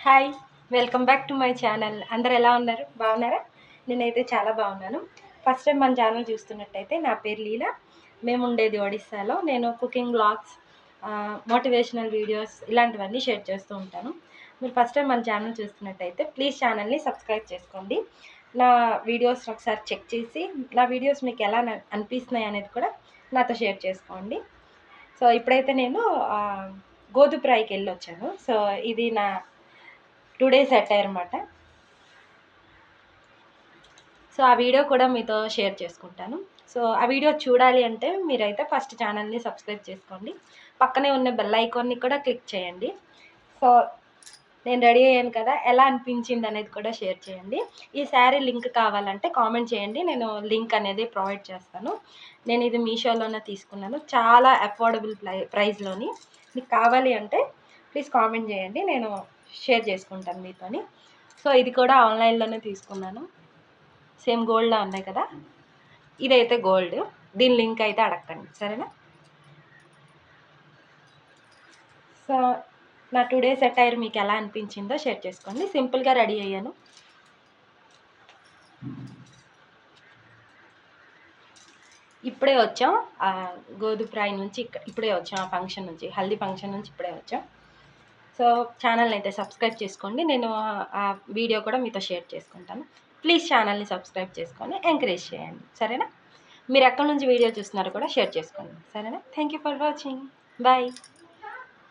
Hi, welcome back to my channel. అందరు ఎలా ఉన్నారు? బాగున్నారా? నేనైతే చాలా బాగున్నాను. ఫస్ట్ టైం మన ఛానల్ చూస్తున్నట్టయితే నా పేరు లీలా. మేము ఉండేది ఒడిస్సాలో. నేను కుకింగ్ వ్లాగ్స్, మోటివేషనల్ వీడియోస్ ఇలాంటివన్నీ షేర్ చేస్తూ ఉంటాను. మీరు ఫస్ట్ టైం మన ఛానల్ చూస్తున్నట్టయితే ప్లీజ్ ఛానల్ని సబ్స్క్రైబ్ చేసుకోండి. నా వీడియోస్ ఒకసారి చెక్ చేసి నా వీడియోస్ మీకు ఎలా అనిపిస్తున్నాయి అనేది కూడా నాతో షేర్ చేసుకోండి. సో ఇప్పుడైతే నేను గోధుప్రాయికి వెళ్ళి వచ్చాను. సో ఇది నా 2 డేస్ అటైర్ అనమాట. సో ఆ వీడియో కూడా మీతో షేర్ చేసుకుంటాను. సో ఆ వీడియో చూడాలి అంటే మీరైతే ఫస్ట్ ఛానల్ని సబ్స్క్రైబ్ చేసుకోండి. పక్కనే ఉన్న బెల్ ఐకాన్ని కూడా క్లిక్ చేయండి. సో నేను రెడీ అయ్యాను కదా, ఎలా అనిపించింది అనేది కూడా షేర్ చేయండి. ఈ శారీ లింక్ కావాలంటే కామెంట్ చేయండి, నేను లింక్ అనేది ప్రొవైడ్ చేస్తాను. నేను ఇది మీషోలోనే తీసుకున్నాను, చాలా అఫోర్డబుల్ ప్రైస్లోని. మీకు కావాలి అంటే ప్లీజ్ కామెంట్ చేయండి, నేను షేర్ చేసుకుంటాను మీతోని. సో ఇది కూడా ఆన్లైన్లోనే తీసుకున్నాను. సేమ్ గోల్డ్లా ఉన్నాయి కదా, ఇదైతే గోల్డ్. దీని లింక్ అయితే అడగండి, సరేనా? సో నా 2 డేస్ అటైర్ మీకు ఎలా అనిపించిందో షేర్ చేసుకోండి. సింపుల్గా రెడీ అయ్యాను. ఇప్పుడే వచ్చాం గోధుప్రాయి నుంచి, ఇప్పుడే వచ్చాం ఆ ఫంక్షన్ నుంచి, హల్దీ ఫంక్షన్ నుంచి ఇప్పుడే వచ్చాం. సో ఛానల్ని అయితే సబ్స్క్రైబ్ చేసుకోండి. నేను ఆ వీడియో కూడా మీతో షేర్ చేసుకుంటాను. ప్లీజ్ ఛానల్ని సబ్స్క్రైబ్ చేసుకొని ఎంకరేజ్ చేయండి, సరేనా? మీరు ఎక్కడి నుంచి వీడియో చూస్తున్నారో కూడా షేర్ చేసుకోండి, సరేనా? Thank you for watching. Bye.